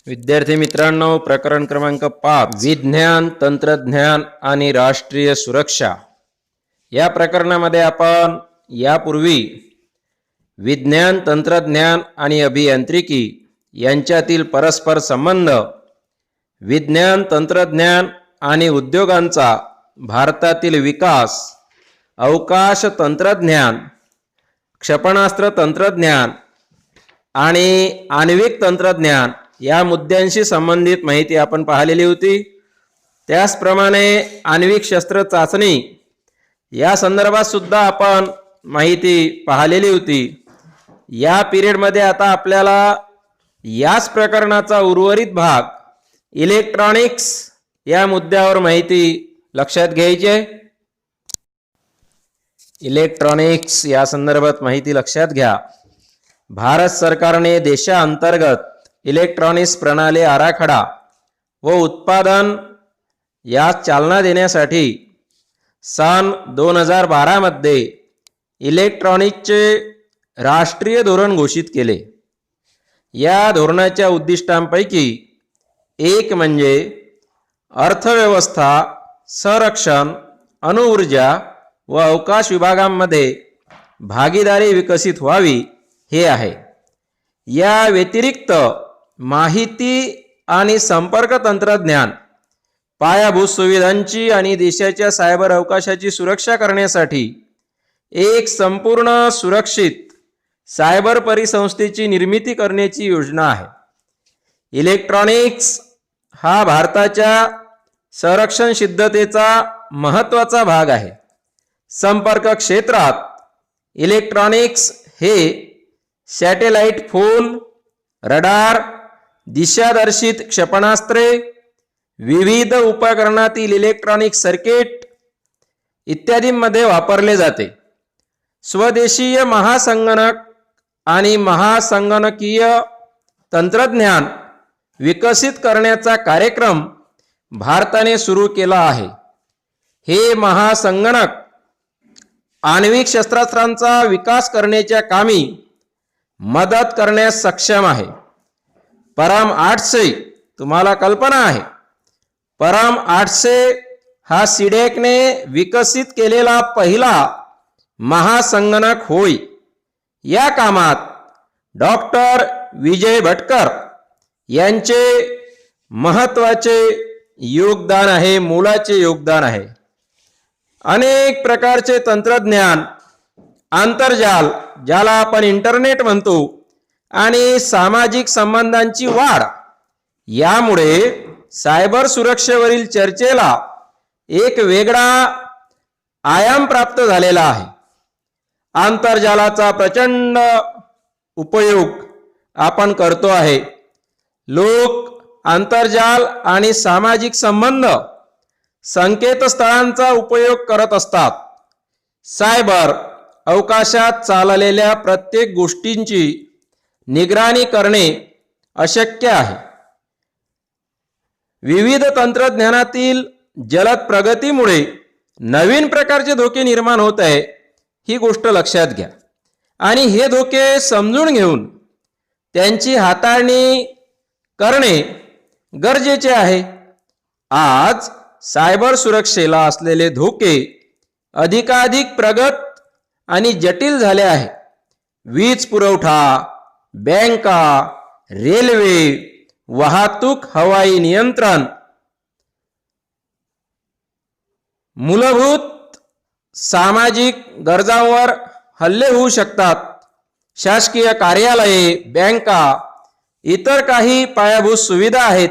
विद्यार्थी मित्रांनो, प्रकरण क्रमांक 5 विज्ञान, तंत्रज्ञान आणि राष्ट्रीय सुरक्षा या प्रकरणामध्ये आपण यापूर्वी विज्ञान, तंत्रज्ञान आणि अभियांत्रिकी यांच्यातील परस्पर संबंध, विज्ञान, तंत्रज्ञान आणि उद्योगांचा भारतातील विकास, अवकाश तंत्रज्ञान, क्षेपणास्त्र तंत्रज्ञान आणि आण्विक तंत्रज्ञान या मुद्द्यांशी संबंधित माहिती आपण पाहिलेली होती। त्याचप्रमाणे आण्विक शस्त्र चाचणी या संदर्भात सुद्धा आपण माहिती पाहिलेली होती। या पिरियडमध्ये आता आपल्याला याच प्रकरणाचा उर्वरित भाग इलेक्ट्रॉनिक्स या मुद्द्यावर माहिती लक्षात घ्यायची आहे। इलेक्ट्रॉनिक्स या संदर्भात माहिती लक्षात घ्या। भारत सरकारने देशांतर्गत इलेक्ट्रॉनिक्स प्रणाली आराखडा व उत्पादन यास चालना देण्यासाठी सन 2012 मध्ये इलेक्ट्रॉनिक्सचे राष्ट्रीय धोरण घोषित केले। या धोरणाच्या उद्दिष्टांपैकी एक म्हणजे अर्थव्यवस्था, संरक्षण, अणुऊर्जा व अवकाश विभागांमध्ये भागीदारी विकसित व्हावी हे आहे। या व्यतिरिक्त माहिती आणि संपर्क तंत्रज्ञान, पायाभूत सुविधांची आणि देशाच्या सायबर अवकाशाची सुरक्षा करण्यासाठी एक संपूर्ण सुरक्षित सायबर परिसंस्थेची निर्मिती करण्याची योजना आहे। इलेक्ट्रॉनिक्स हा भारताच्या संरक्षण सिद्धतेचा महत्त्वाचा भाग आहे। संपर्क क्षेत्रात इलेक्ट्रॉनिक्स हे सॅटेलाइट फोन, रडार, दिशादर्शित क्षेपणास्त्रे, विविध उपकरणातील इलेक्ट्रॉनिक सर्किट इत्यादींमध्ये वापरले जाते। स्वदेशीय महासंगणक आणि महासंगणकीय तंत्रज्ञान विकसित करण्याचा कार्यक्रम भारताने सुरू केला आहे। हे महासंगणक आण्विक शस्त्रास्त्रांचा विकास करण्याच्या कामी मदत करण्यास सक्षम आहे। परम 800 तुम्हाला कल्पना आहे, परम 800 हा सीडॅकने विकसित केलेला पहिला महासंगणक होय। या कामात डॉक्टर विजय भटकर यांचे महत्त्वाचे योगदान आहे, मोलाचे योगदान आहे। अनेक प्रकारचे तंत्रज्ञान, आंतरजाल ज्याला आपण इंटरनेट म्हणतो, आणि सामाजिक संबंधांची वाढ यामुळे सायबर सुरक्षेवरील चर्चेला एक वेगळा आयाम प्राप्त झालेला आहे। आंतरजालाचा प्रचंड उपयोग आपण करतो आहे। लोक आंतरजाल आणि सामाजिक संबंध संकेतस्थळांचा उपयोग करत असतात। सायबर अवकाशात चाललेल्या प्रत्येक गोष्टींची निगराणी करणे अशक्य आहे। विविध तंत्रज्ञानातील जलद प्रगतीमुळे नवीन प्रकारचे धोके निर्माण होत आहे, ही गोष्ट लक्षात घ्या आणि हे धोके समजून घेऊन त्यांची हाताळणी करणे गरजेचे आहे। आज सायबर सुरक्षेला असलेले धोके अधिकाधिक प्रगत आणि जटिल झाले आहे। वीज पुरवठा, बँका, रेल्वे, वाहतूक, हवाई नियंत्रण, मूलभूत सामाजिक गरजांवर हल्ले होऊ शकतात। शासकीय कार्यालये, बँका, इतर काही पायाभूत सुविधा आहेत।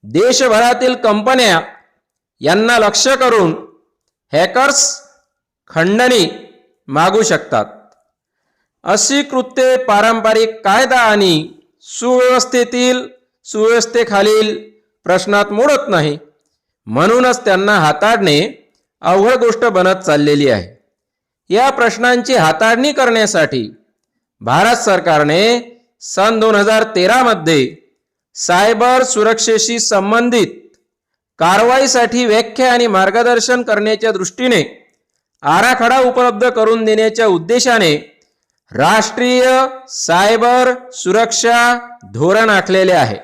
देशभरातील कंपन्या यांना लक्ष्य करून हॅकर्स खंडणी मागू शकतात। अशी कृत्ये पारंपरिक कायदा आणि सुव्यवस्थेखालील प्रश्नात मोडत नाही, म्हणूनच त्यांना हाताळणे अवघड गोष्ट बनत चाललेली आहे। या प्रश्नांची हाताळणी करण्यासाठी भारत सरकारने सन 2013 मध्ये सायबर सुरक्षेशी संबंधित कारवाईसाठी व्याख्या आणि मार्गदर्शन करण्याच्या दृष्टीने आराखडा उपलब्ध करून देण्याच्या उद्देशाने राष्ट्रीय सायबर सुरक्षा धोरण आखलेले आहे।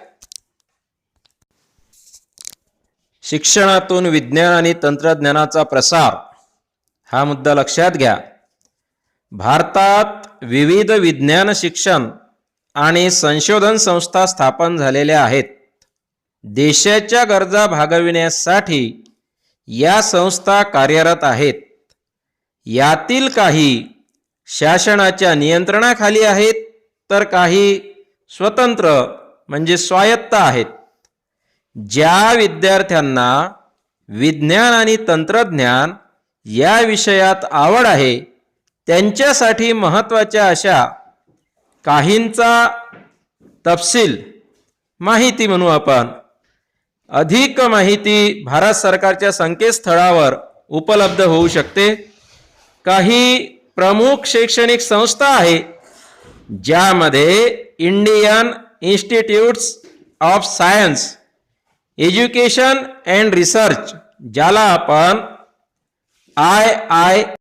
शिक्षणातून विज्ञान आणि तंत्रज्ञानाचा प्रसार हा मुद्दा लक्षात घ्या. भारतात विविध विज्ञान शिक्षण आणि संशोधन संस्था स्थापन झालेल्या आहेत. देशाच्या गरजा भागविण्यासाठी या संस्था कार्यरत आहेत. यातील काही शासनाच्या नियंत्रणाखाली आहेत, तर काही स्वतंत्र म्हणजे स्वायत्त आहेत. ज्या विद्यार्थ्यांना विज्ञान आणि तंत्रज्ञान या विषयात आवड आहे त्यांच्यासाठी महत्त्वाच्या अशा काहींचा तपशील माहिती म्हणू आपण. अधिक माहिती भारत सरकारच्या संकेतस्थळावर उपलब्ध होऊ शकते. काही प्रमुख शैक्षणिक संस्था आहे ज्यामध्ये Indian institutes of science education and research, ज्याला आपण IISER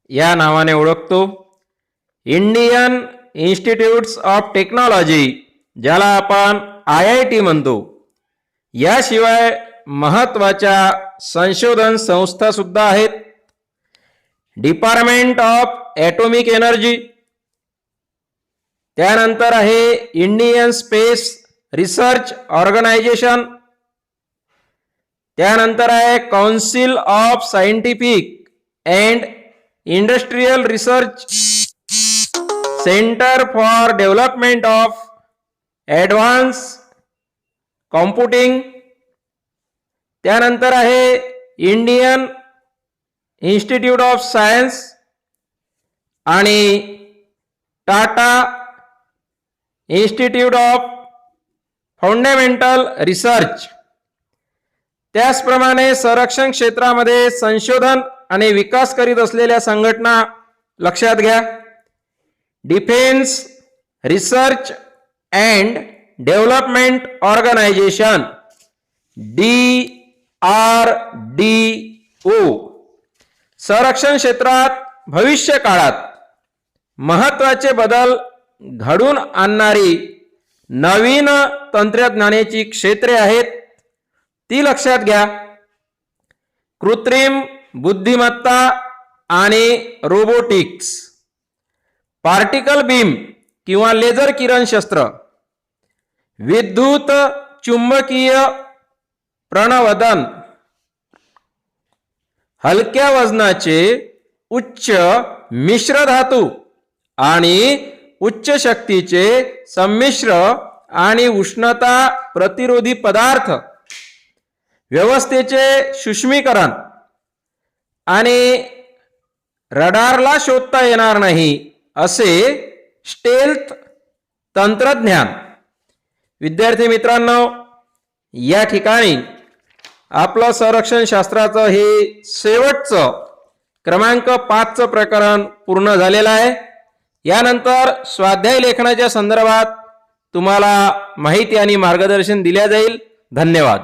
या नावाने ओळखतो. इंडियन इन्स्टिट्यूट्स ऑफ टेक्नॉलॉजी, ज्याला आपण IIT म्हणतो. याशिवाय महत्त्वाच्या संशोधन संस्था सुद्धा आहेत. डिपार्टमेंट ऑफ ॲटॉमिक एनर्जी, त्यानंतर आहे इंडियन स्पेस रिसर्च ऑर्गनायझेशन, त्यानंतर आहे council of scientific and industrial research, centre for development of advance computing, त्यानंतर आहे इंडियन इन्स्टिट्यूट ऑफ सायन्स आणि Tata institute of fundamental research. त्याचप्रमाणे संरक्षण क्षेत्रामध्ये संशोधन आणि विकास करीत असलेल्या संघटना लक्षात घ्या. Defence research and development organisation DRDO. संरक्षण क्षेत्रात भविष्य काळात महत्त्वाचे बदल घडून आणणारी नवीन तंत्रज्ञानाची क्षेत्रे आहेत, ती लक्षात घ्या. कृत्रिम बुद्धिमत्ता आणि रोबोटिक्स, पार्टिकल बीम किंवा लेझर किरण शस्त्र, विद्युत चुंबकीय प्रणवदन, हलक्या वजनाचे उच्च मिश्र धातू आणि उच्च शक्तीचे संमिश्र आणि उष्णता प्रतिरोधी पदार्थ, व्यवस्थेचे सूक्ष्मीकरण आणि रडारला शोधता येणार नाही असे स्टेल्थ तंत्रज्ञान. विद्यार्थी मित्रांनो, या ठिकाणी आपलं संरक्षण शास्त्राचं हे शेवटचं क्रमांक 5चं प्रकरण पूर्ण झालेलं आहे. यानंतर स्वाध्याय लेखनाच्या संदर्भात तुम्हाला माहिती आणि मार्गदर्शन दिले जाईल. धन्यवाद.